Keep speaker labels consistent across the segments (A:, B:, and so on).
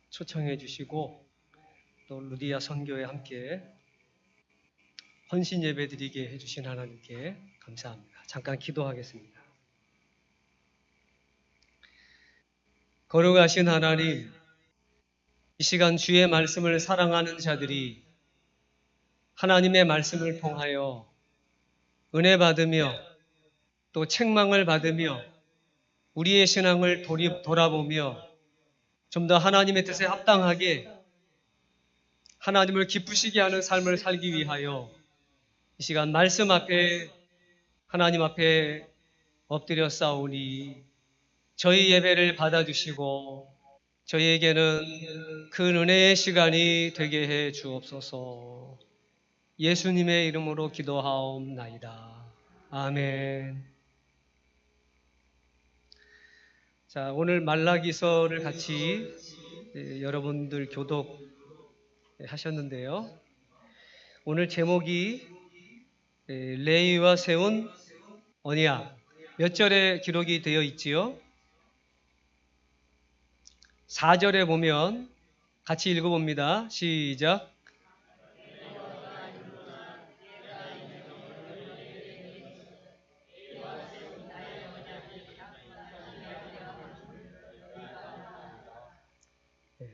A: 초청해 주시고 또 루디아 선교에 함께 헌신 예배 드리게 해주신 하나님께 감사합니다. 잠깐 기도하겠습니다. 거룩하신 하나님, 이 시간 주의 말씀을 사랑하는 자들이 하나님의 말씀을 통하여 은혜 받으며 또 책망을 받으며 우리의 신앙을 돌아보며 좀 더 하나님의 뜻에 합당하게 하나님을 기쁘시게 하는 삶을 살기 위하여 이 시간 말씀 앞에 하나님 앞에 엎드려 싸우니 저희 예배를 받아주시고 저희에게는 큰 은혜의 시간이 되게 해 주옵소서. 예수님의 이름으로 기도하옵나이다. 아멘. 자, 오늘 말라기서를 같이 여러분들 교독하셨는데요. 오늘 제목이 레위와 세운 언약. 몇 절에 기록이 되어 있지요? 4절에 보면 같이 읽어봅니다. 시작.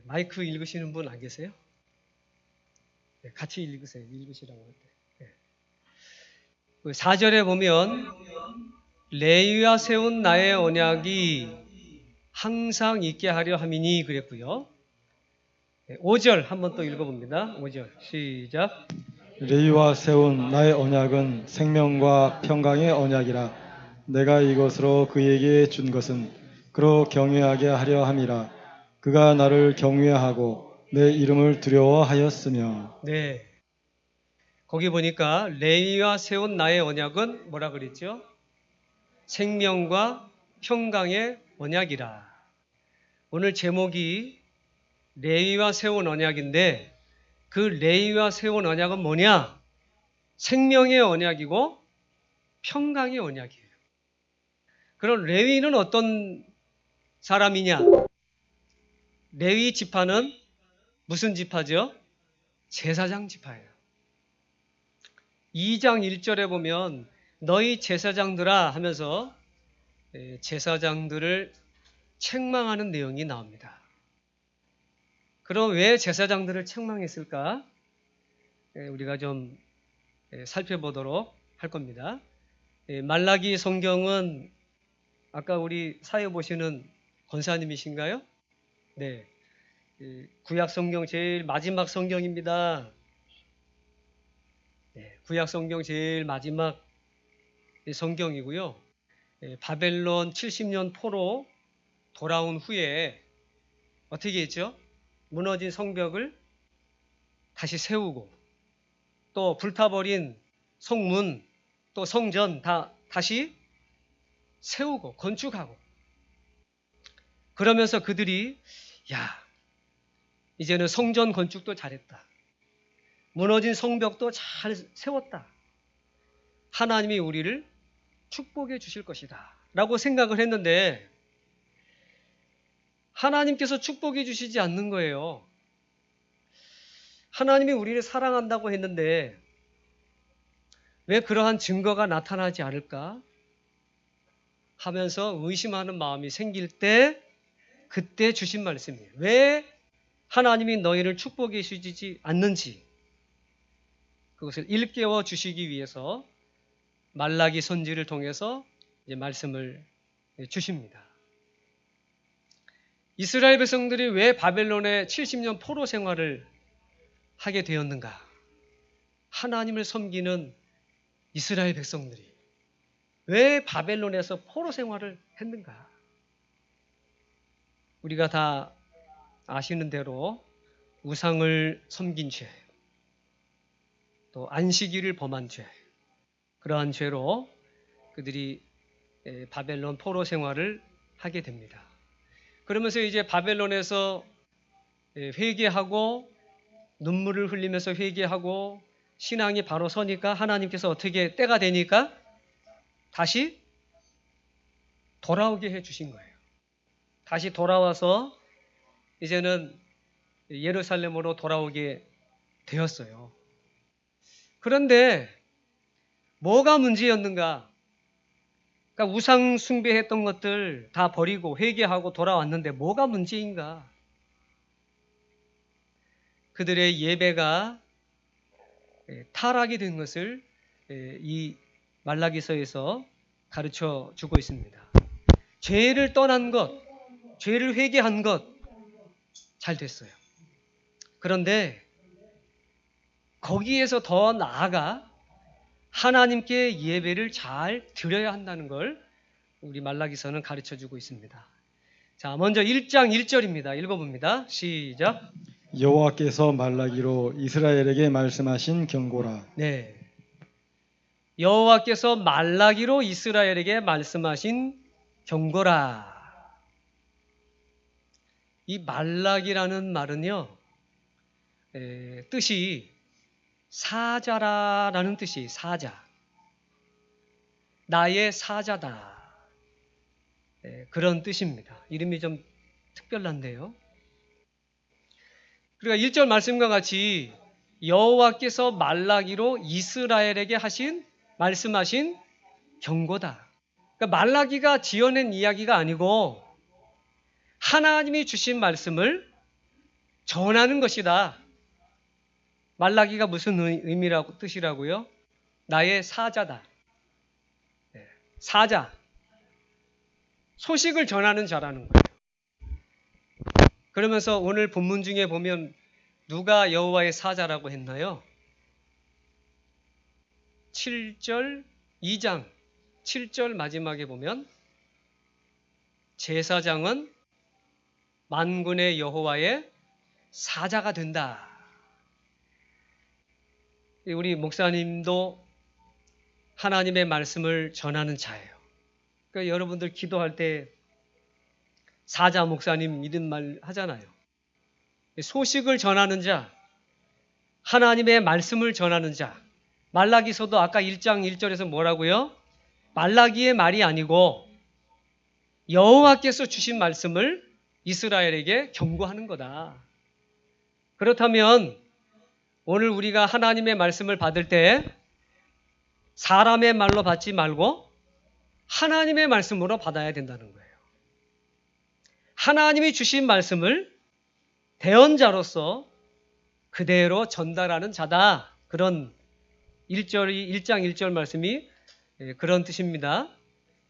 A: 마이크 읽으시는 분 안 계세요? 같이 읽으시라고 할 때. 4절에 보면 레위와 세운 나의 언약이 항상 있게 하려 함이니 그랬고요. 5절 한번 또 읽어봅니다. 5절 시작.
B: 레위와 세운 나의 언약은 생명과 평강의 언약이라. 내가 이것으로 그에게 준 것은 그로 경외하게 하려 함이라. 그가 나를 경외하고 내 이름을 두려워하였으며.
A: 네. 거기 보니까 레위와 세운 나의 언약은 뭐라 그랬죠? 생명과 평강의 언약이라. 오늘 제목이 레위와 세운 언약인데 그 레위와 세운 언약은 뭐냐? 생명의 언약이고 평강의 언약이에요. 그럼 레위는 어떤 사람이냐? 레위 지파는 무슨 지파죠? 제사장 지파예요. 2장 1절에 보면 너희 제사장들아 하면서 제사장들을 책망하는 내용이 나옵니다. 그럼 왜 제사장들을 책망했을까? 우리가 좀 살펴보도록 할 겁니다. 말라기 성경은 아까 우리 사회 보시는 권사님이신가요? 네. 구약 성경 제일 마지막 성경입니다. 구약 성경 제일 마지막 성경이고요. 바벨론 70년 포로 돌아온 후에 어떻게 했죠? 무너진 성벽을 다시 세우고 또 불타버린 성문 또 성전 다시 세우고 건축하고 그러면서 그들이 이제는 성전 건축도 잘했다. 무너진 성벽도 잘 세웠다. 하나님이 우리를 축복해 주실 것이다. 라고 생각을 했는데 하나님께서 축복해 주시지 않는 거예요. 하나님이 우리를 사랑한다고 했는데 왜 그러한 증거가 나타나지 않을까 하면서 의심하는 마음이 생길 때 그때 주신 말씀이에요. 왜 하나님이 너희를 축복해 주시지 않는지 그것을 일깨워 주시기 위해서 말라기 선지를 통해서 이제 말씀을 주십니다. 이스라엘 백성들이 왜 바벨론의 70년 포로 생활을 하게 되었는가? 하나님을 섬기는 이스라엘 백성들이 왜 바벨론에서 포로 생활을 했는가? 우리가 다 아시는 대로 우상을 섬긴 죄, 또 안식일을 범한 죄, 그러한 죄로 그들이 바벨론 포로 생활을 하게 됩니다. 그러면서 이제 바벨론에서 회개하고 눈물을 흘리면서 회개하고 신앙이 바로 서니까 하나님께서 어떻게 때가 되니까 다시 돌아오게 해 주신 거예요. 다시 돌아와서 이제는 예루살렘으로 돌아오게 되었어요. 그런데 뭐가 문제였는가? 그러니까 우상 숭배했던 것들 다 버리고 회개하고 돌아왔는데 뭐가 문제인가? 그들의 예배가 타락이 된 것을 이 말라기서에서 가르쳐 주고 있습니다. 죄를 떠난 것, 죄를 회개한 것 잘 됐어요. 그런데 거기에서 더 나아가 하나님께 예배를 잘 드려야 한다는 걸 우리 말라기서는 가르쳐 주고 있습니다. 자, 먼저 1장 1절입니다. 읽어봅니다. 시작.
B: 여호와께서 말라기로 이스라엘에게 말씀하신 경고라.
A: 네. 여호와께서 말라기로 이스라엘에게 말씀하신 경고라. 이 말라기라는 말은요, 뜻이 사자라는 뜻이 사자. 나의 사자다. 그런 뜻입니다. 이름이 좀 특별한데요. 그러니까 1절 말씀과 같이 여호와께서 말라기로 이스라엘에게 말씀하신 경고다. 그러니까 말라기가 지어낸 이야기가 아니고 하나님이 주신 말씀을 전하는 것이다. 말라기가 무슨 의미라고 뜻이라고요? 나의 사자다. 사자. 소식을 전하는 자라는 거예요. 그러면서 오늘 본문 중에 보면 누가 여호와의 사자라고 했나요? 7절 2장 7절 마지막에 보면 제사장은 만군의 여호와의 사자가 된다. 우리 목사님도 하나님의 말씀을 전하는 자예요. 그러니까 여러분들 기도할 때 사자 목사님 이런 말 하잖아요. 소식을 전하는 자, 하나님의 말씀을 전하는 자. 말라기서도 아까 1장 1절에서 뭐라고요? 말라기의 말이 아니고 여호와께서 주신 말씀을 이스라엘에게 경고하는 거다. 그렇다면 오늘 우리가 하나님의 말씀을 받을 때 사람의 말로 받지 말고 하나님의 말씀으로 받아야 된다는 거예요. 하나님이 주신 말씀을 대언자로서 그대로 전달하는 자다. 그런 1장 1절 말씀이 그런 뜻입니다.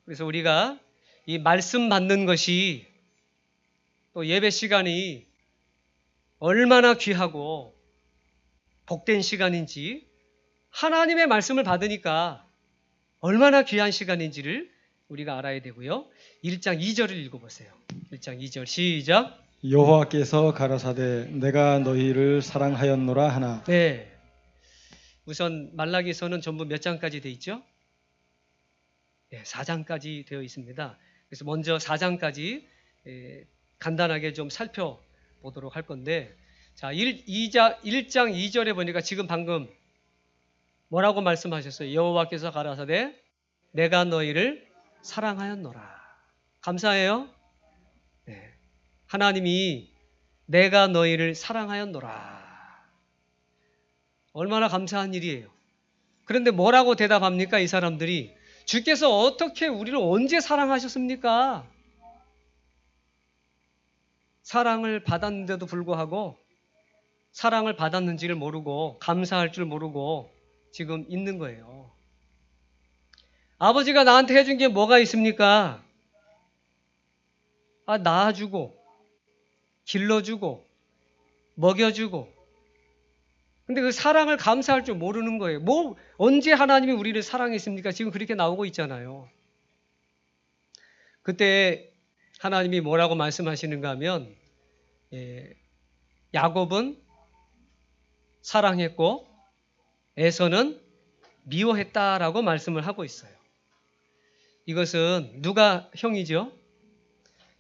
A: 그래서 우리가 이 말씀 받는 것이 또 예배 시간이 얼마나 귀하고 복된 시간인지 하나님의 말씀을 받으니까 얼마나 귀한 시간인지를 우리가 알아야 되고요. 1장 2절을 읽어보세요. 1장 2절 시작.
B: 여호와께서 가라사대 내가 너희를 사랑하였노라 하나.
A: 네. 우선 말라기서는 전부 몇 장까지 되어 있죠? 네, 4장까지 되어 있습니다. 그래서 먼저 4장까지 간단하게 좀 살펴보도록 할 건데, 자, 1장 2절에 보니까 지금 방금 뭐라고 말씀하셨어요? 여호와께서 가라사대 내가 너희를 사랑하였노라. 감사해요. 네. 하나님이 내가 너희를 사랑하였노라. 얼마나 감사한 일이에요. 그런데 뭐라고 대답합니까? 이 사람들이 주께서 어떻게 우리를 언제 사랑하셨습니까? 사랑을 받았는데도 불구하고 사랑을 받았는지를 모르고 감사할 줄 모르고 지금 있는 거예요. 아버지가 나한테 해준 게 뭐가 있습니까? 낳아주고 길러주고 먹여주고. 근데 그 사랑을 감사할 줄 모르는 거예요. 언제 하나님이 우리를 사랑했습니까? 지금 그렇게 나오고 있잖아요. 그때 하나님이 뭐라고 말씀하시는가 하면 야곱은 사랑했고 에서는 미워했다라고 말씀을 하고 있어요. 이것은 누가 형이죠?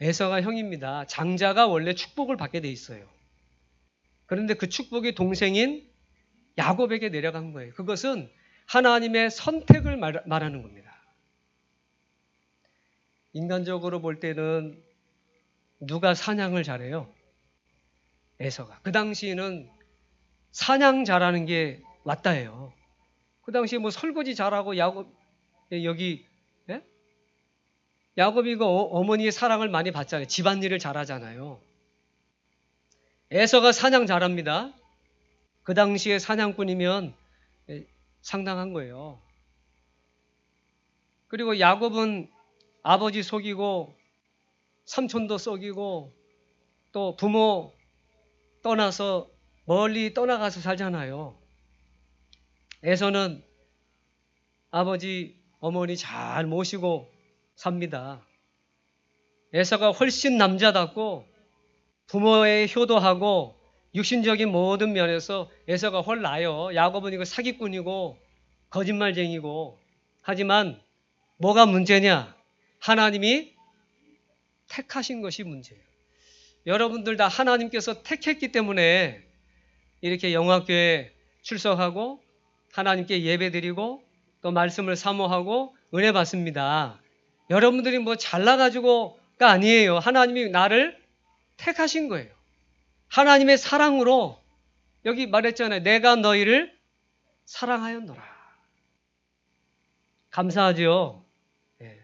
A: 에서가 형입니다. 장자가 원래 축복을 받게 돼 있어요. 그런데 그 축복이 동생인 야곱에게 내려간 거예요. 그것은 하나님의 선택을 말하는 겁니다. 인간적으로 볼 때는 누가 사냥을 잘해요? 에서가. 그 당시에는 사냥 잘하는 게 맞다예요. 그 당시에 뭐 설거지 잘하고 야곱, 여기, 예? 야곱이 그 어머니의 사랑을 많이 받잖아요. 집안일을 잘하잖아요. 에서가 사냥 잘합니다. 그 당시에 사냥꾼이면 상당한 거예요. 그리고 야곱은 아버지 속이고 삼촌도 속이고 또 부모 떠나서 멀리 떠나가서 살잖아요. 에서는 아버지 어머니 잘 모시고 삽니다. 에서가 훨씬 남자답고 부모에 효도하고 육신적인 모든 면에서 에서가 훨 나아요. 야곱은 이거 사기꾼이고 거짓말쟁이고. 하지만 뭐가 문제냐? 하나님이 택하신 것이 문제예요. 여러분들 다 하나님께서 택했기 때문에 이렇게 영화교회 출석하고 하나님께 예배드리고 또 말씀을 사모하고 은혜 받습니다. 여러분들이 뭐 잘나가지고가 아니에요. 하나님이 나를 택하신 거예요. 하나님의 사랑으로 여기 말했잖아요. 내가 너희를 사랑하였노라. 감사하죠. 예.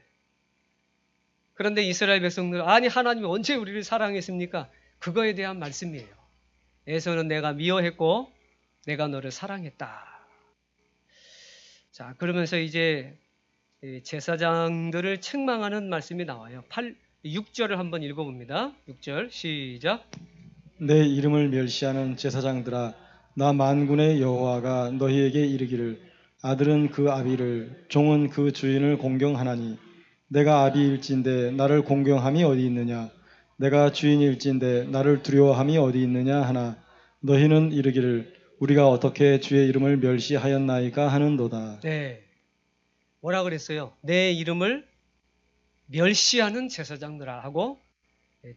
A: 그런데 이스라엘 백성들 아니 하나님이 언제 우리를 사랑했습니까? 그거에 대한 말씀이에요. 에서는 내가 미워했고 내가 너를 사랑했다. 자, 그러면서 이제 제사장들을 책망하는 말씀이 나와요. 6절을 한번 읽어봅니다. 6절 시작.
B: 내 이름을 멸시하는 제사장들아, 나 만군의 여호와가 너희에게 이르기를 아들은 그 아비를 종은 그 주인을 공경하나니 내가 아비일진데 나를 공경함이 어디 있느냐? 내가 주인일진데 나를 두려워함이 어디 있느냐 하나 너희는 이르기를 우리가 어떻게 주의 이름을 멸시하였나이까 하는도다.
A: 네, 뭐라 그랬어요? 내 이름을 멸시하는 제사장들아 하고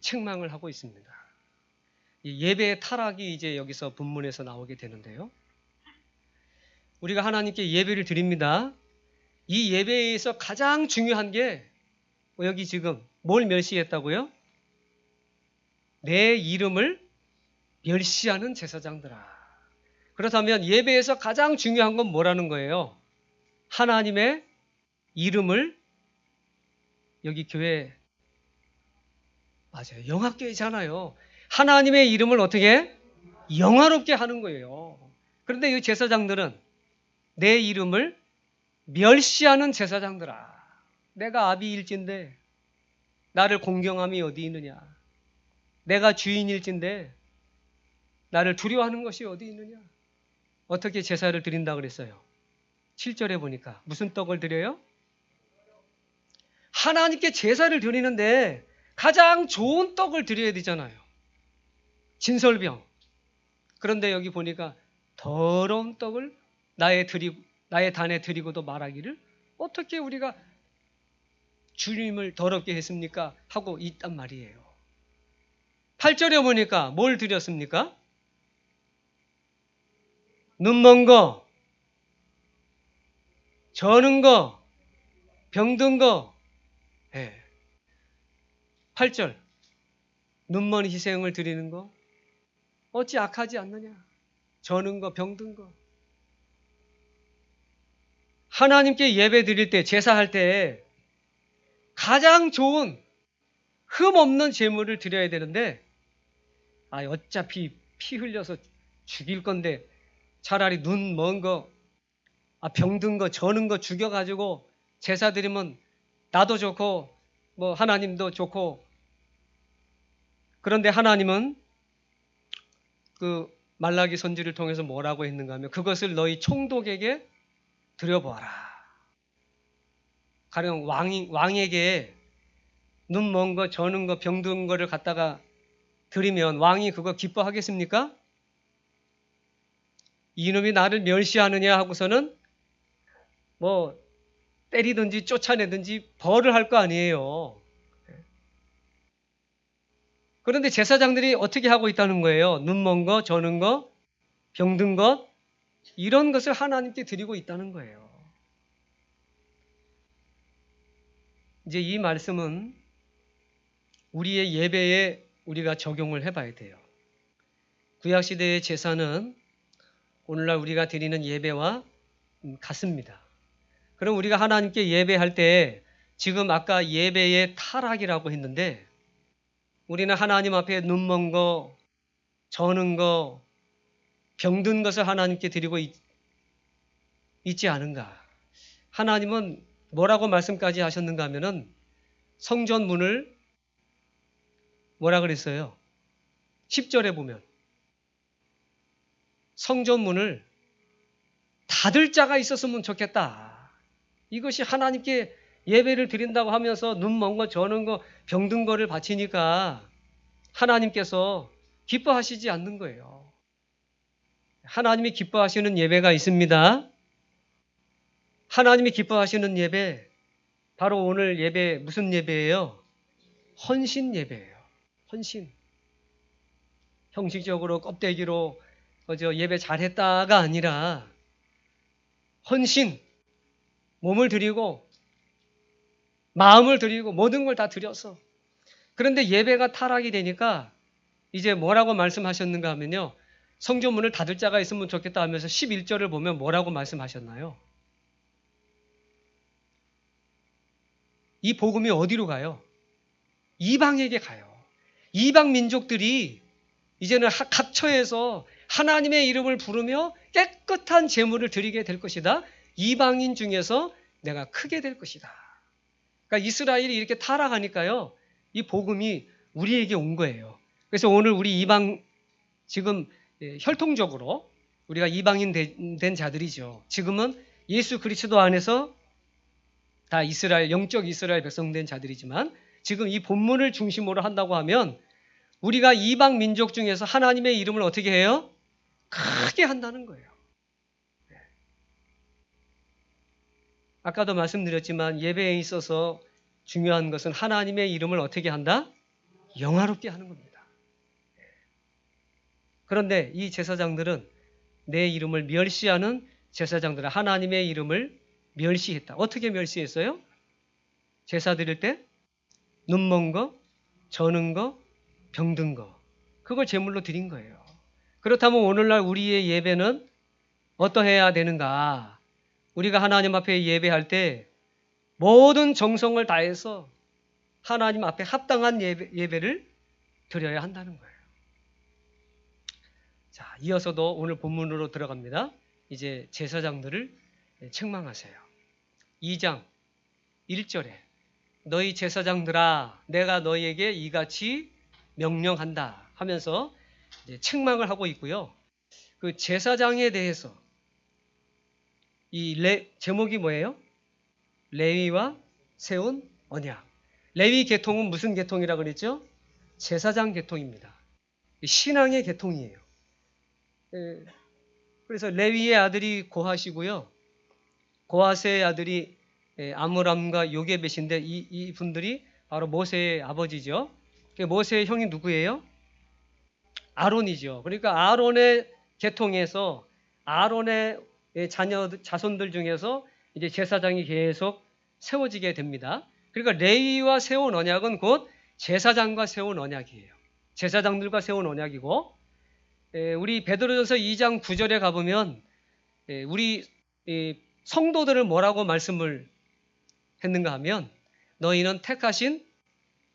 A: 책망을 하고 있습니다. 이 예배의 타락이 이제 여기서 본문에서 나오게 되는데요. 우리가 하나님께 예배를 드립니다. 이 예배에서 가장 중요한 게 여기 지금 뭘 멸시했다고요? 내 이름을 멸시하는 제사장들아. 그렇다면 예배에서 가장 중요한 건 뭐라는 거예요? 하나님의 이름을 여기 교회 맞아요. 영화교회잖아요. 하나님의 이름을 어떻게 영화롭게 하는 거예요. 그런데 이 제사장들은 내 이름을 멸시하는 제사장들아. 내가 아비일진데 나를 공경함이 어디 있느냐. 내가 주인일진데 나를 두려워하는 것이 어디 있느냐. 어떻게 제사를 드린다 그랬어요? 7절에 보니까 무슨 떡을 드려요? 하나님께 제사를 드리는데 가장 좋은 떡을 드려야 되잖아요. 진설병. 그런데 여기 보니까 더러운 떡을 나의 단에 드리고도 말하기를 어떻게 우리가 주님을 더럽게 했습니까? 하고 있단 말이에요. 8절에 보니까 뭘 드렸습니까? 눈먼 거, 저는 거, 병든 거. 네. 8절. 눈먼 희생을 드리는 거. 어찌 악하지 않느냐? 저는 거, 병든 거. 하나님께 예배 드릴 때, 제사할 때 가장 좋은 흠 없는 제물을 드려야 되는데 어차피 피 흘려서 죽일 건데 차라리 눈 먼 거, 병든 거, 저는 거 죽여가지고 제사 드리면 나도 좋고 뭐 하나님도 좋고. 그런데 하나님은 그 말라기 선지를 통해서 뭐라고 했는가 하면 그것을 너희 총독에게 드려보아라. 가령 왕에게 눈 먼 거, 저는 거, 병든 거를 갖다가 드리면 왕이 그거 기뻐하겠습니까? 이놈이 나를 멸시하느냐 하고서는 뭐 때리든지 쫓아내든지 벌을 할 거 아니에요. 그런데 제사장들이 어떻게 하고 있다는 거예요? 눈 먼 거, 저는 거, 병든 것, 이런 것을 하나님께 드리고 있다는 거예요. 이제 이 말씀은 우리의 예배에 우리가 적용을 해봐야 돼요. 구약시대의 제사는 오늘날 우리가 드리는 예배와 같습니다. 그럼 우리가 하나님께 예배할 때 지금 아까 예배의 타락이라고 했는데 우리는 하나님 앞에 눈먼 거, 저는 거, 병든 것을 하나님께 드리고 있지 않은가? 하나님은 뭐라고 말씀까지 하셨는가 하면은 성전 문을 뭐라 그랬어요? 10절에 보면 성전 문을 닫을 자가 있었으면 좋겠다. 이것이 하나님께 예배를 드린다고 하면서 눈먼 거, 저는 거, 병든 거를 바치니까 하나님께서 기뻐하시지 않는 거예요. 하나님이 기뻐하시는 예배가 있습니다. 하나님이 기뻐하시는 예배, 바로 오늘 예배 무슨 예배예요? 헌신 예배예요. 헌신. 형식적으로 껍데기로 예배 잘했다가 아니라 헌신, 몸을 드리고 마음을 드리고 모든 걸 다 드려서. 그런데 예배가 타락이 되니까 이제 뭐라고 말씀하셨는가 하면요. 성전문을 닫을 자가 있으면 좋겠다 하면서 11절을 보면 뭐라고 말씀하셨나요? 이 복음이 어디로 가요? 이방에게 가요. 이방 민족들이 이제는 각 처에서 하나님의 이름을 부르며 깨끗한 제물을 드리게 될 것이다. 이방인 중에서 내가 크게 될 것이다. 그러니까 이스라엘이 이렇게 타락하니까요. 이 복음이 우리에게 온 거예요. 그래서 오늘 우리 이방 지금 혈통적으로 우리가 이방인 된 자들이죠. 지금은 예수 그리스도 안에서 다 이스라엘, 영적 이스라엘 백성된 자들이지만 지금 이 본문을 중심으로 한다고 하면 우리가 이방 민족 중에서 하나님의 이름을 어떻게 해요? 크게 한다는 거예요. 아까도 말씀드렸지만 예배에 있어서 중요한 것은 하나님의 이름을 어떻게 한다? 영화롭게 하는 겁니다. 그런데 이 제사장들은 내 이름을 멸시하는 제사장들은 하나님의 이름을 멸시했다. 어떻게 멸시했어요? 제사 드릴 때 눈먼 거, 저는 거, 병든 거 그걸 제물로 드린 거예요. 그렇다면 오늘날 우리의 예배는 어떠해야 되는가? 우리가 하나님 앞에 예배할 때 모든 정성을 다해서 하나님 앞에 합당한 예배를 드려야 한다는 거예요. 자, 이어서도 오늘 본문으로 들어갑니다. 이제 제사장들을 책망하세요. 2장 1절에 너희 제사장들아 내가 너희에게 이같이 명령한다 하면서 이제 책망을 하고 있고요. 그 제사장에 대해서 제목이 뭐예요? 레위와 세운 언약. 레위 계통은 무슨 계통이라고 그랬죠? 제사장 계통입니다. 신앙의 계통이에요. 그래서 레위의 아들이 고핫이고요. 고핫의 아들이 아므람과 요게벳인데 이 분들이 바로 모세의 아버지죠. 모세의 형이 누구예요? 아론이죠. 그러니까 아론의 계통에서 아론의 자손들 중에서 이제 제사장이 계속 세워지게 됩니다. 그러니까 레위와 세운 언약은 곧 제사장과 세운 언약이에요. 제사장들과 세운 언약이고 우리 베드로전서 2장 9절에 가보면 우리 성도들을 뭐라고 말씀을 했는가 하면 너희는 택하신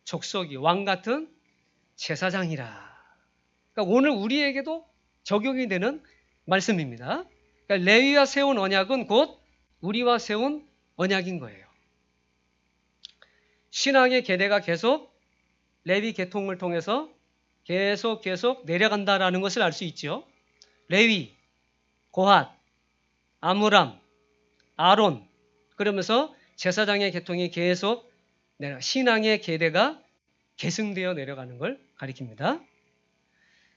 A: 족속이 왕 같은 제사장이라. 그러니까 오늘 우리에게도 적용이 되는 말씀입니다. 그러니까 레위와 세운 언약은 곧 우리와 세운 언약인 거예요. 신앙의 계대가 계속 레위 계통을 통해서 계속 내려간다라는 것을 알 수 있죠. 레위, 고핫, 아므람, 아론 그러면서 제사장의 계통이 계속 신앙의 계대가 계승되어 내려가는 걸 가리킵니다.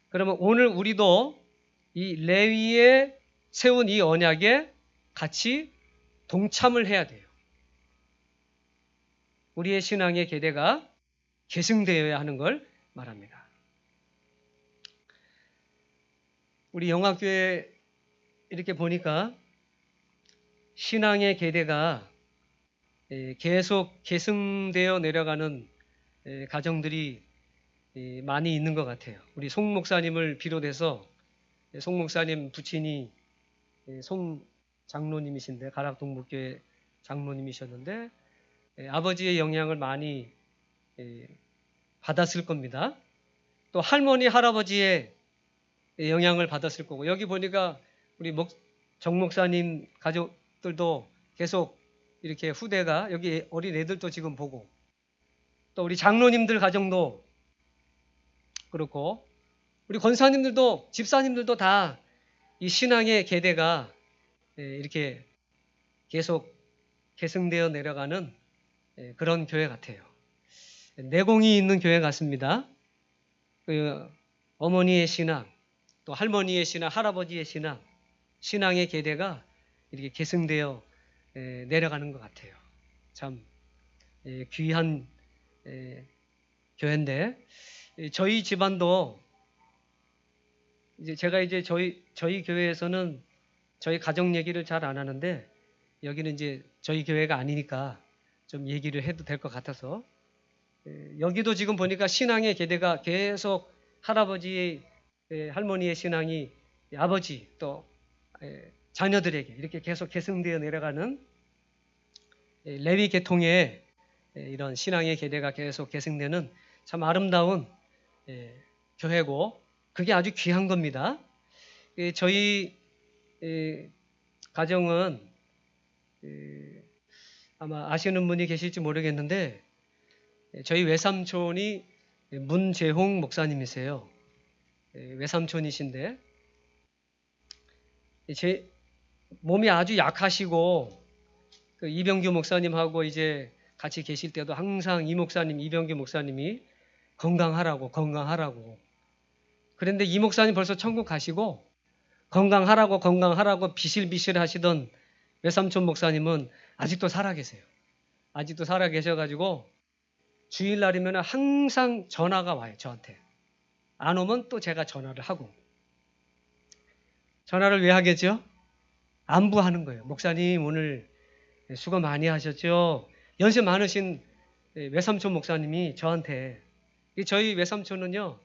A: 그러면 오늘 우리도 이 레위에 세운 이 언약에 같이 동참을 해야 돼요. 우리의 신앙의 계대가 계승되어야 하는 걸 말합니다. 우리 영화교회 이렇게 보니까 신앙의 계대가 계속 계승되어 내려가는 가정들이 많이 있는 것 같아요. 우리 송 목사님을 비롯해서 송 목사님 부친이 송 장로님이신데 가락동목교회 장로님이셨는데 아버지의 영향을 많이 받았을 겁니다. 또 할머니 할아버지의 영향을 받았을 거고 여기 보니까 우리 정 목사님 가족들도 계속 이렇게 후대가 여기 어린 애들도 지금 보고 또 우리 장로님들 가정도 그렇고 우리 권사님들도 집사님들도 다 이 신앙의 계대가 이렇게 계속 계승되어 내려가는 그런 교회 같아요. 내공이 있는 교회 같습니다. 그 어머니의 신앙, 또 할머니의 신앙, 할아버지의 신앙, 신앙의 계대가 이렇게 계승되어 내려가는 것 같아요. 참 귀한 교회인데 저희 집안도 이제 제가 이제 저희 교회에서는 저희 가정 얘기를 잘 안 하는데 여기는 이제 저희 교회가 아니니까 좀 얘기를 해도 될 것 같아서 여기도 지금 보니까 신앙의 계대가 계속 할아버지, 할머니의 신앙이 아버지 또 자녀들에게 이렇게 계속 계승되어 내려가는 레위 계통의 이런 신앙의 계대가 계속 계승되는 참 아름다운 교회고 그게 아주 귀한 겁니다. 저희 가정은 아마 아시는 분이 계실지 모르겠는데 저희 외삼촌이 문재홍 목사님이세요. 외삼촌이신데 제 몸이 아주 약하시고 그 이병규 목사님하고 이제 같이 계실 때도 항상 이 목사님, 이병규 목사님이 건강하라고. 그런데 이 목사님 벌써 천국 가시고 건강하라고 비실비실 하시던 외삼촌 목사님은 아직도 살아계세요. 아직도 살아계셔가지고 주일날이면 항상 전화가 와요. 저한테. 안 오면 또 제가 전화를 하고. 전화를 왜 하겠죠? 안부하는 거예요. 목사님 오늘 수고 많이 하셨죠? 연세 많으신 외삼촌 목사님이 저한테 저희 외삼촌은요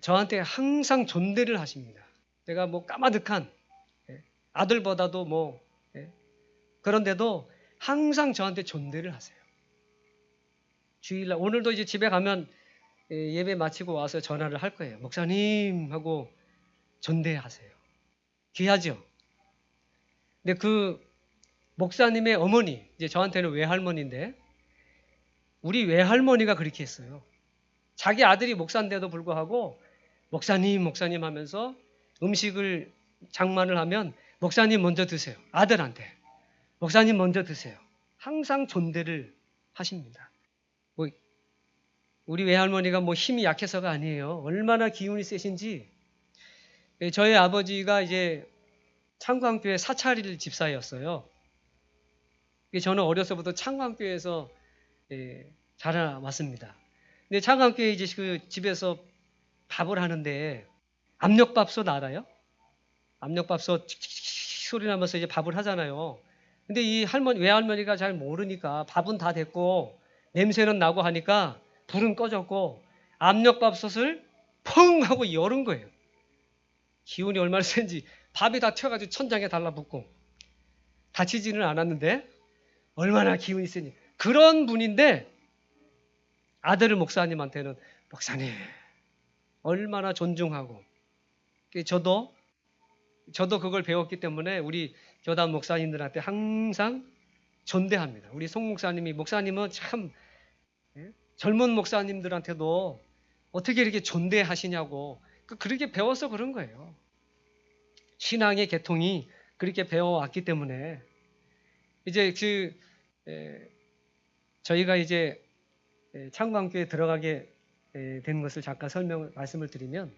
A: 저한테 항상 존대를 하십니다. 제가 뭐 까마득한 아들보다도 뭐 그런데도 항상 저한테 존대를 하세요. 주일날 오늘도 이제 집에 가면 예배 마치고 와서 전화를 할 거예요. 목사님 하고 존대하세요. 귀하죠? 근데 그 목사님의 어머니, 이제 저한테는 외할머니인데 우리 외할머니가 그렇게 했어요. 자기 아들이 목사인데도 불구하고 목사님 하면서 음식을 장만을 하면 목사님 먼저 드세요. 아들한테. 목사님 먼저 드세요. 항상 존대를 하십니다. 뭐 우리 외할머니가 뭐 힘이 약해서가 아니에요. 얼마나 기운이 세신지 저희 아버지가 이제 창광교회 사찰일 집사였어요. 저는 어려서부터 창광교회에서 자라왔습니다. 근데 창광교회 이제 그 집에서 밥을 하는데 압력밥솥 알아요? 압력밥솥 소리 나면서 이제 밥을 하잖아요. 근데 이 외할머니가 잘 모르니까 밥은 다 됐고 냄새는 나고 하니까 불은 꺼졌고 압력밥솥을 펑 하고 열은 거예요. 기운이 얼마나 센지 밥이 다 튀어가지고 천장에 달라붙고 다치지는 않았는데 얼마나 기운이 세니 그런 분인데 아들 목사님한테는 목사님 얼마나 존중하고 저도 그걸 배웠기 때문에 우리 교단 목사님들한테 항상 존대합니다. 우리 송 목사님은 참 젊은 목사님들한테도 어떻게 이렇게 존대하시냐고 그렇게 배워서 그런 거예요. 신앙의 계통이 그렇게 배워왔기 때문에 이제 저희가 이제 창광교회에 들어가게 된 것을 잠깐 말씀을 드리면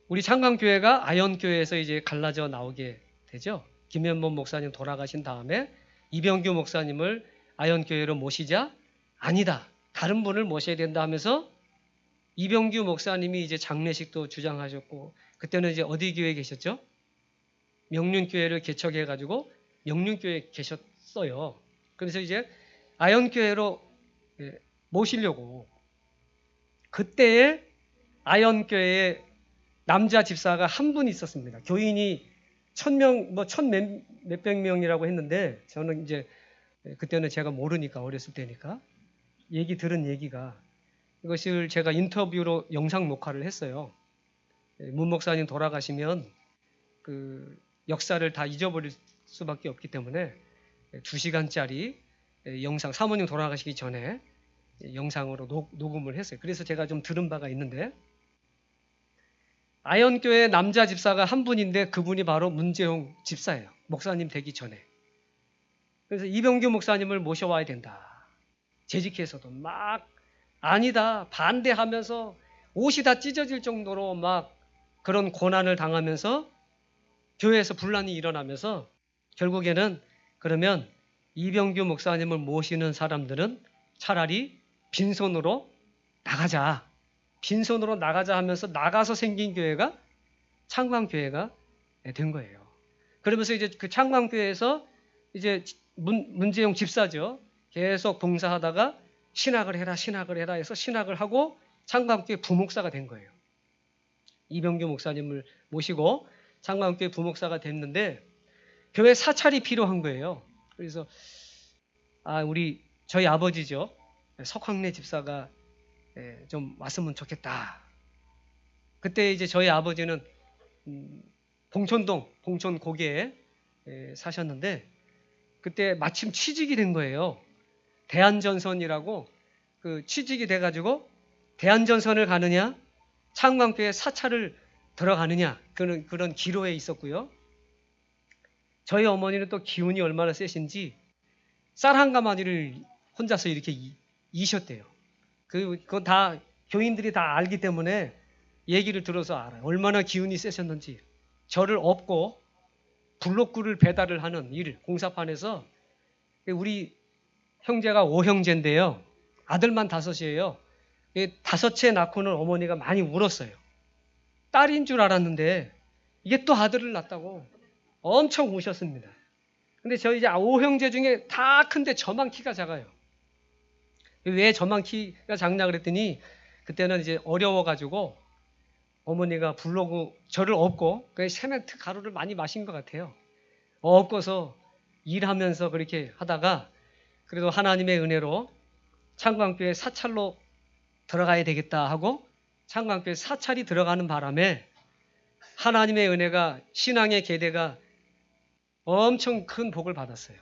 A: 우리 창광교회가 아현교회에서 이제 갈라져 나오게 되죠. 김현범 목사님 돌아가신 다음에 이병규 목사님을 아현교회로 모시자 아니다. 다른 분을 모셔야 된다 하면서 이병규 목사님이 이제 장례식도 주장하셨고 그때는 이제 어디 교회에 계셨죠? 명륜교회를 개척해 가지고 명륜교회에 계셨어요. 그래서 이제 아현교회로 모시려고 그때에 아현교회에 남자 집사가 한 분 있었습니다. 교인이 1000명, 뭐 1000몇백 명이라고 했는데 저는 이제 그때는 제가 모르니까 어렸을 때니까 들은 얘기가 이것을 제가 인터뷰로 영상 녹화를 했어요. 문 목사님 돌아가시면 그 역사를 다 잊어버릴 수밖에 없기 때문에 2시간짜리 영상, 사모님 돌아가시기 전에 영상으로 녹음을 했어요. 그래서 제가 좀 들은 바가 있는데 아현교회 남자 집사가 한 분인데 그분이 바로 문재용 집사예요. 목사님 되기 전에. 그래서 이병규 목사님을 모셔와야 된다. 재직해서도 막 아니다 반대하면서 옷이 다 찢어질 정도로 막 그런 고난을 당하면서 교회에서 분란이 일어나면서 결국에는 그러면 이병규 목사님을 모시는 사람들은 차라리 빈손으로 나가자. 빈손으로 나가자 하면서 나가서 생긴 교회가 창광교회가 된 거예요. 그러면서 이제 그 창광교회에서 이제 문재용 집사죠. 계속 봉사하다가 신학을 해라 해서 신학을 하고 창광교회 부목사가 된 거예요. 이병규 목사님을 모시고 창광교회 부목사가 됐는데 교회 사찰이 필요한 거예요. 그래서 저희 아버지죠. 석황래 집사가 좀 왔으면 좋겠다. 그때 이제 저희 아버지는 봉천동 봉천 고개에 사셨는데 그때 마침 취직이 된 거예요. 대한전선이라고 그 취직이 돼가지고 대한전선을 가느냐 창광교회 사찰을 들어가느냐 그런 기로에 있었고요. 저희 어머니는 또 기운이 얼마나 세신지 쌀 한 가마니를 혼자서 이렇게 이셨대요. 그건 다 교인들이 다 알기 때문에 얘기를 들어서 알아요. 얼마나 기운이 세셨는지. 저를 업고 블록구를 배달을 하는 일, 공사판에서 우리 형제가 5형제인데요. 아들만 5이에요. 5채 낳고는 어머니가 많이 울었어요. 딸인 줄 알았는데 이게 또 아들을 낳았다고 엄청 우셨습니다. 근데 저희 이제 5형제 중에 다 큰데 저만 키가 작아요. 왜 저만 키가 작냐 그랬더니 그때는 이제 어려워가지고 어머니가 블로그 저를 업고 세멘트 가루를 많이 마신 것 같아요. 업고서 일하면서 그렇게 하다가 그래도 하나님의 은혜로 창광교회 사찰로 들어가야 되겠다 하고 창광교회 사찰이 들어가는 바람에 하나님의 은혜가 신앙의 계대가 엄청 큰 복을 받았어요.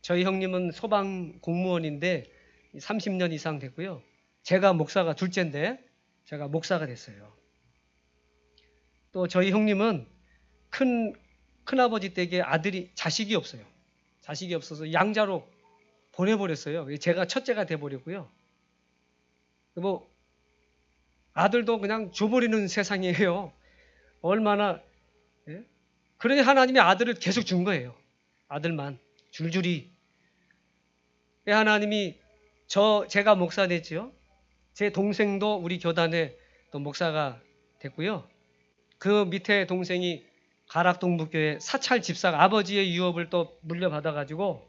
A: 저희 형님은 소방 공무원인데 30년 이상 됐고요. 제가 목사가 둘째인데 제가 목사가 됐어요. 또 저희 형님은 큰아버지 댁에 자식이 없어요. 자식이 없어서 양자로 보내버렸어요. 제가 첫째가 돼버렸고요. 뭐 아들도 그냥 줘버리는 세상이에요. 얼마나 그러니 하나님이 아들을 계속 준 거예요. 아들만 줄줄이. 하나님이 제가 목사 됐죠. 제 동생도 우리 교단에 또 목사가 됐고요. 그 밑에 동생이 가락동북교회 사찰 집사가 아버지의 유업을 또 물려받아가지고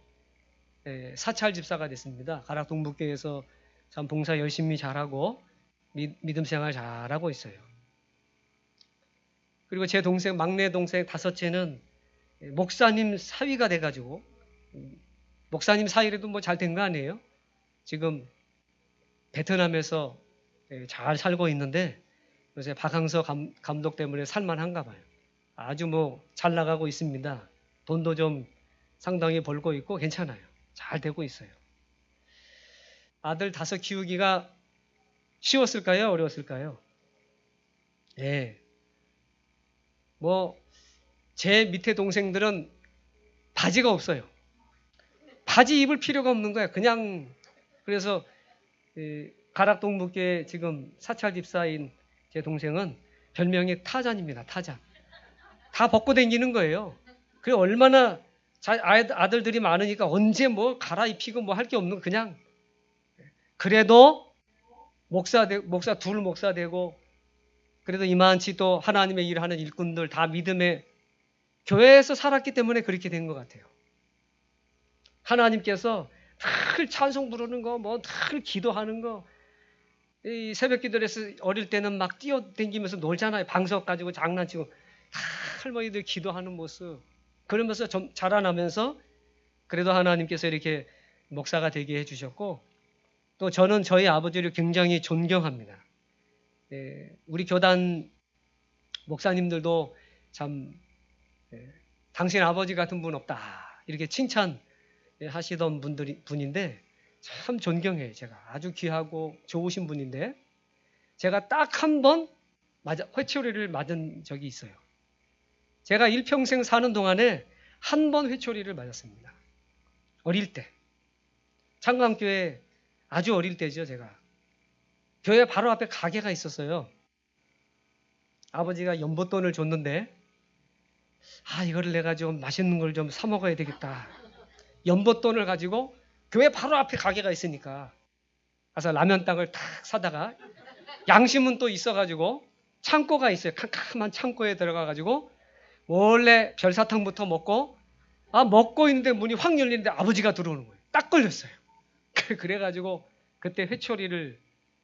A: 사찰 집사가 됐습니다. 가락동북교회에서 참 봉사 열심히 잘하고 믿음 생활 잘하고 있어요. 그리고 제 동생 막내 동생 5째는 목사님 사위가 돼가지고 목사님 사위라도 뭐 잘 된 거 아니에요? 지금 베트남에서 잘 살고 있는데 요새 박항서 감독 때문에 살만한가 봐요. 아주 뭐 잘 나가고 있습니다. 돈도 좀 상당히 벌고 있고 괜찮아요. 잘 되고 있어요. 아들 5 키우기가 쉬웠을까요? 어려웠을까요? 뭐 제 밑에 동생들은 바지가 없어요. 바지 입을 필요가 없는 거예요. 그냥 그래서 가락동북교회 지금 사찰 집사인 제 동생은 별명이 타잔입니다. 타잔. 다 벗고 다니는 거예요. 그게 얼마나 아들들이 많으니까 언제 뭐 갈아입히고 뭐 할 게 없는 그냥 그래도 둘 목사 되고 그래도 이만치 또 하나님의 일하는 일꾼들 다 믿음의 교회에서 살았기 때문에 그렇게 된 것 같아요. 하나님께서 늘 찬송 부르는 거, 뭐 늘 기도하는 거. 이 새벽 기도에서 어릴 때는 막 뛰어다니면서 놀잖아요. 방석 가지고 장난치고 할머니들 기도하는 모습. 그러면서 좀 자라나면서 그래도 하나님께서 이렇게 목사가 되게 해주셨고, 또 저는 저희 아버지를 굉장히 존경합니다. 우리 교단 목사님들도 참 당신 아버지 같은 분 없다 이렇게 칭찬하시던 분인데 참 존경해요. 제가 아주 귀하고 좋으신 분인데, 제가 딱 한 번 회초리를 맞은 적이 있어요. 제가 일평생 사는 동안에 한 번 회초리를 맞았습니다. 어릴 때. 창광교회 아주 어릴 때죠. 제가 교회 바로 앞에 가게가 있었어요. 아버지가 연봉돈을 줬는데, 이거를 내가 좀 맛있는 걸 좀 사 먹어야 되겠다. 연봉돈을 가지고 교회 바로 앞에 가게가 있으니까 가서 라면 땅을 탁 사다가, 양심은 또 있어가지고 창고가 있어요. 캄캄한 창고에 들어가가지고 원래 별사탕부터 먹고 있는데 문이 확 열리는데 아버지가 들어오는 거예요. 딱 걸렸어요. 그래가지고 그때 회초리를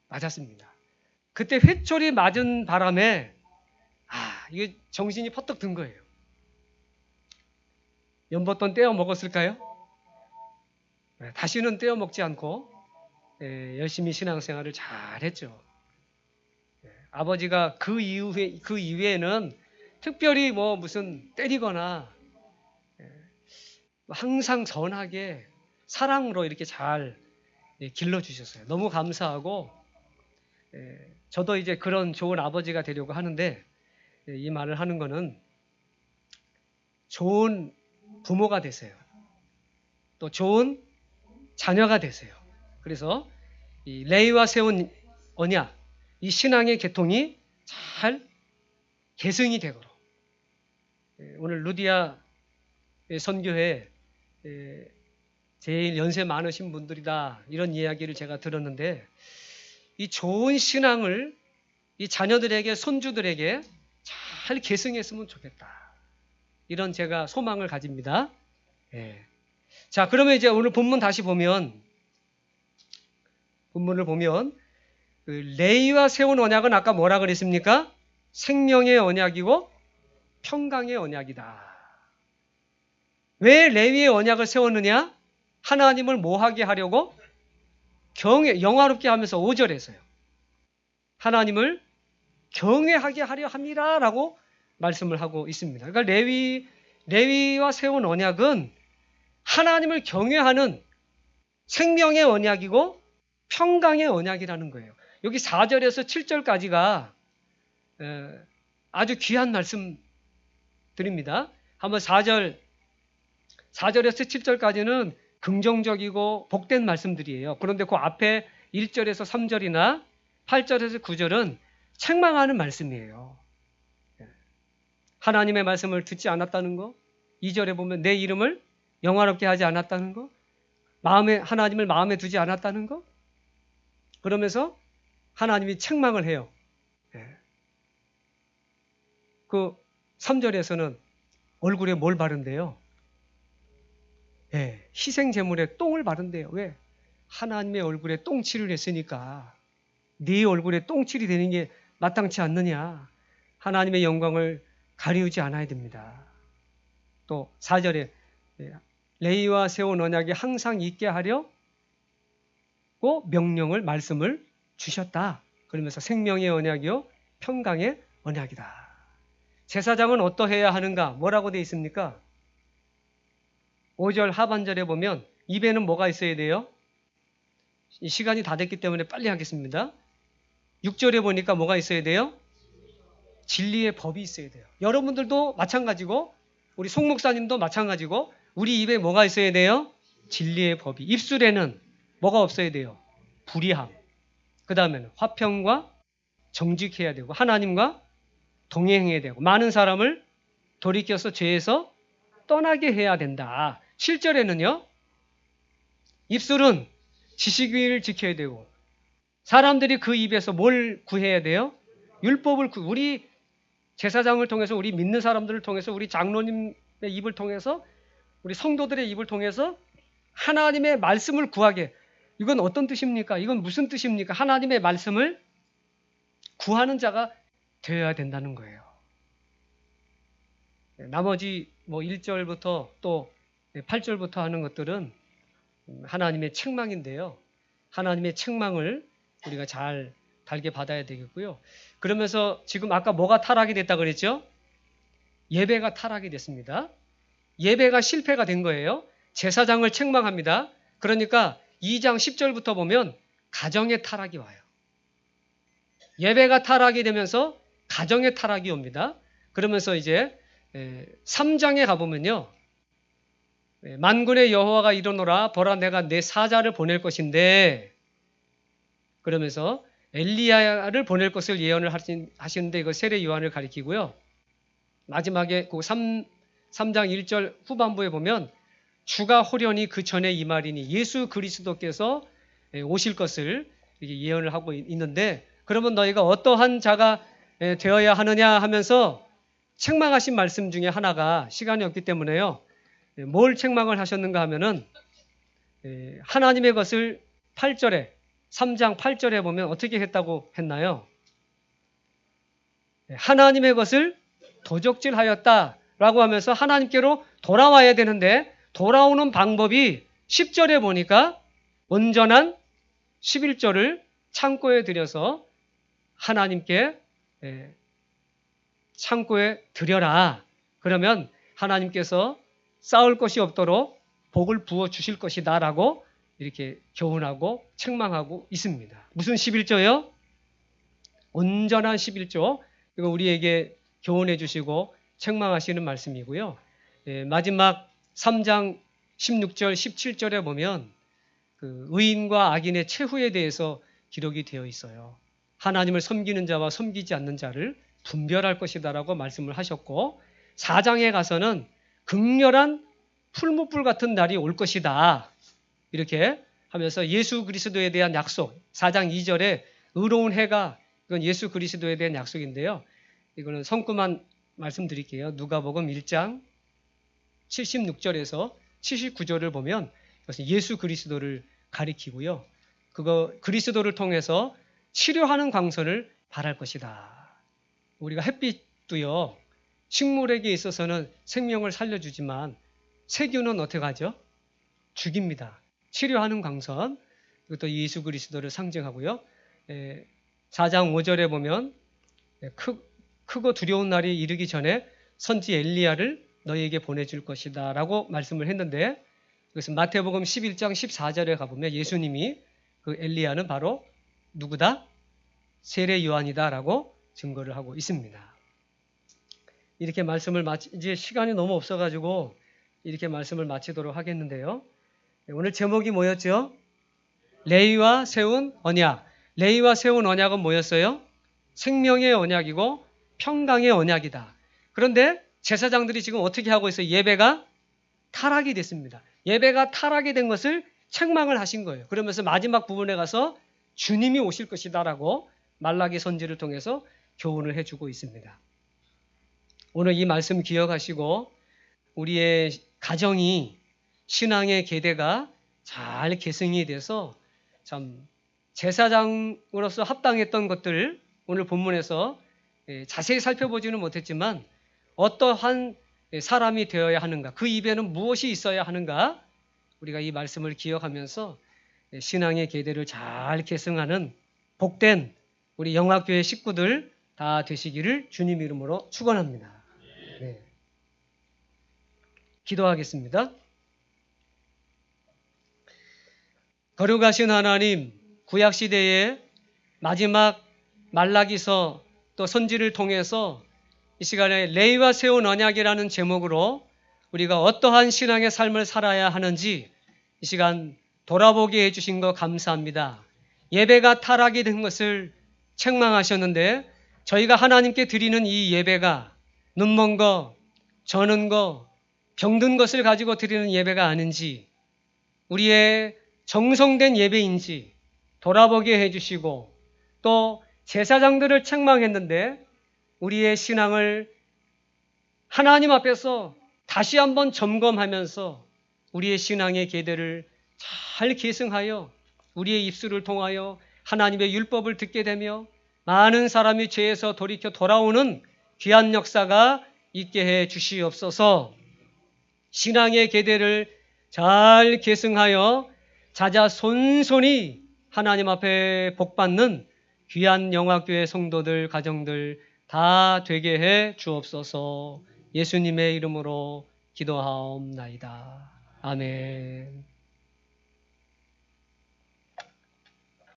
A: 맞았습니다. 그때 회초리 맞은 바람에 이게 정신이 퍼뜩 든 거예요. 연봉돈 떼어 먹었을까요? 다시는 떼어 먹지 않고 열심히 신앙생활을 잘 했죠. 아버지가 그 이후에는 특별히 뭐 무슨 때리거나, 항상 선하게 사랑으로 이렇게 잘 길러주셨어요. 너무 감사하고, 저도 이제 그런 좋은 아버지가 되려고 하는데, 이 말을 하는 거는 좋은 부모가 되세요. 또 좋은 자녀가 되세요. 그래서 이 레위와 세운 언약, 이 신앙의 계통이 잘 계승이 되도록, 오늘 루디아 선교회 제일 연세 많으신 분들이다 이런 이야기를 제가 들었는데, 이 좋은 신앙을 이 자녀들에게, 손주들에게 잘 계승했으면 좋겠다, 이런 제가 소망을 가집니다. 자, 그러면 이제 오늘 본문 다시 보면, 본문을 보면 그 레위와 세운 언약은 아까 뭐라 그랬습니까? 생명의 언약이고 평강의 언약이다. 왜 레위의 언약을 세웠느냐? 하나님을 뭐하게 하려고? 영화롭게 하면서 5절에서요. 하나님을 경외하게 하려 함이라 라고 말씀을 하고 있습니다. 그러니까 레위와 세운 언약은 하나님을 경외하는 생명의 언약이고 평강의 언약이라는 거예요. 여기 4절에서 7절까지가 아주 귀한 말씀드립니다. 한번 4절에서 7절까지는 긍정적이고 복된 말씀들이에요. 그런데 그 앞에 1절에서 3절이나 8절에서 9절은 책망하는 말씀이에요. 하나님의 말씀을 듣지 않았다는 거, 2절에 보면 내 이름을 영화롭게 하지 않았다는 거, 하나님을 마음에 두지 않았다는 거, 그러면서 하나님이 책망을 해요. 그 3절에서는 얼굴에 뭘 바른대요? 희생 제물에 똥을 바른대요. 왜? 하나님의 얼굴에 똥칠을 했으니까 네 얼굴에 똥칠이 되는 게 마땅치 않느냐. 하나님의 영광을 가리우지 않아야 됩니다. 또 4절에 레위와 세운 언약이 항상 있게 하려고 말씀을 주셨다. 그러면서 생명의 언약이요 평강의 언약이다. 제사장은 어떠해야 하는가? 뭐라고 되어 있습니까? 5절 하반절에 보면 입에는 뭐가 있어야 돼요? 시간이 다 됐기 때문에 빨리 하겠습니다. 6절에 보니까 뭐가 있어야 돼요? 진리의 법이 있어야 돼요. 여러분들도 마찬가지고 우리 송 목사님도 마찬가지고 우리 입에 뭐가 있어야 돼요? 진리의 법이. 입술에는 뭐가 없어야 돼요? 불의함. 그 다음에는 화평과 정직해야 되고 하나님과 동행해야 되고 많은 사람을 돌이켜서 죄에서 떠나게 해야 된다. 7절에는요. 입술은 지식을 지켜야 되고 사람들이 그 입에서 뭘 구해야 돼요? 율법을 우리 제사장을 통해서 우리 믿는 사람들을 통해서 우리 장로님의 입을 통해서 우리 성도들의 입을 통해서 하나님의 말씀을 구하게. 이건 어떤 뜻입니까? 이건 무슨 뜻입니까? 하나님의 말씀을 구하는 자가 되어야 된다는 거예요. 나머지 1절부터 또 8절부터 하는 것들은 하나님의 책망인데요. 하나님의 책망을 우리가 잘 달게 받아야 되겠고요. 그러면서 지금 아까 뭐가 타락이 됐다 그랬죠? 예배가 타락이 됐습니다. 예배가 실패가 된 거예요. 제사장을 책망합니다. 그러니까 2장 10절부터 보면 가정의 타락이 와요. 예배가 타락이 되면서 가정의 타락이 옵니다. 그러면서 이제 3장에 가보면요. 만군의 여호와가 이르노라 보라 내가 내 사자를 보낼 것인데 그러면서 엘리야를 보낼 것을 예언을 하시는데 이거 세례 요한을 가리키고요. 마지막에 그 3장 1절 후반부에 보면 주가 호련히 그 전에 이 말이니 예수 그리스도께서 오실 것을 이렇게 예언을 하고 있는데 그러면 너희가 어떠한 자가 되어야 하느냐 하면서 책망하신 말씀 중에 하나가 시간이 없기 때문에요. 뭘 책망을 하셨는가 하면은 하나님의 것을 8절에 3장 8절에 보면 어떻게 했다고 했나요? 하나님의 것을 도적질하였다라고 하면서 하나님께로 돌아와야 되는데 돌아오는 방법이 10절에 보니까 온전한 11조를 창고에 들여서 하나님께 창고에 드려라. 그러면 하나님께서 쌓을 것이 없도록 복을 부어 주실 것이다 라고 이렇게 교훈하고 책망하고 있습니다. 무슨 11조요? 온전한 11조. 이거 우리에게 교훈해 주시고 책망하시는 말씀이고요. 마지막 3장 16절 17절에 보면 그 의인과 악인의 최후에 대해서 기록이 되어 있어요. 하나님을 섬기는 자와 섬기지 않는 자를 분별할 것이다라고 말씀을 하셨고 4장에 가서는 극렬한 풀무불 같은 날이 올 것이다. 이렇게 하면서 예수 그리스도에 대한 약속 4장 2절에 의로운 해가 이건 예수 그리스도에 대한 약속인데요. 이거는 성구만 말씀드릴게요. 누가복음 1장 76절에서 79절을 보면 그것은 예수 그리스도를 가리키고요. 그거 그리스도를 통해서 치료하는 광선을 발할 것이다. 우리가 햇빛도요. 식물에게 있어서는 생명을 살려주지만 세균은 어떻게 하죠? 죽입니다. 치료하는 광선. 이것도 예수 그리스도를 상징하고요. 4장 5절에 보면 크고 두려운 날이 이르기 전에 선지 엘리야를 너희에게 보내줄 것이다 라고 말씀을 했는데 그것은 마태복음 11장 14절에 가보면 예수님이 그 엘리야는 바로 누구다? 세례 요한이다 라고 증거를 하고 있습니다. 이렇게 말씀을 이제 시간이 너무 없어가지고 이렇게 말씀을 마치도록 하겠는데요. 오늘 제목이 뭐였죠? 레위와 세운 언약. 레위와 세운 언약은 뭐였어요? 생명의 언약이고 평강의 언약이다. 그런데 제사장들이 지금 어떻게 하고 있어요? 예배가 타락이 됐습니다. 예배가 타락이 된 것을 책망을 하신 거예요. 그러면서 마지막 부분에 가서 주님이 오실 것이다라고 말라기 선지를 통해서 교훈을 해주고 있습니다. 오늘 이 말씀 기억하시고 우리의 가정이 신앙의 계대가 잘 계승이 돼서 참 제사장으로서 합당했던 것들 오늘 본문에서 자세히 살펴보지는 못했지만 어떠한 사람이 되어야 하는가, 그 입에는 무엇이 있어야 하는가, 우리가 이 말씀을 기억하면서 신앙의 계대를 잘 계승하는 복된 우리 영화교회 식구들 다 되시기를 주님 이름으로 축원합니다. 네. 기도하겠습니다. 거룩하신 하나님, 구약시대의 마지막 말라기서 또 선지를 통해서 이 시간에 레위와 세운 언약이라는 제목으로 우리가 어떠한 신앙의 삶을 살아야 하는지 이 시간 돌아보게 해주신 것 감사합니다. 예배가 타락이 된 것을 책망하셨는데 저희가 하나님께 드리는 이 예배가 눈먼 거, 저는 거, 병든 것을 가지고 드리는 예배가 아닌지 우리의 정성된 예배인지 돌아보게 해주시고 또 제사장들을 책망했는데 우리의 신앙을 하나님 앞에서 다시 한번 점검하면서 우리의 신앙의 계대를 잘 계승하여 우리의 입술을 통하여 하나님의 율법을 듣게 되며 많은 사람이 죄에서 돌이켜 돌아오는 귀한 역사가 있게 해 주시옵소서. 신앙의 계대를 잘 계승하여 자자손손이 하나님 앞에 복받는 귀한 영화교회 성도들, 가정들 다 되게 해 주옵소서. 예수님의 이름으로 기도하옵나이다. 아멘.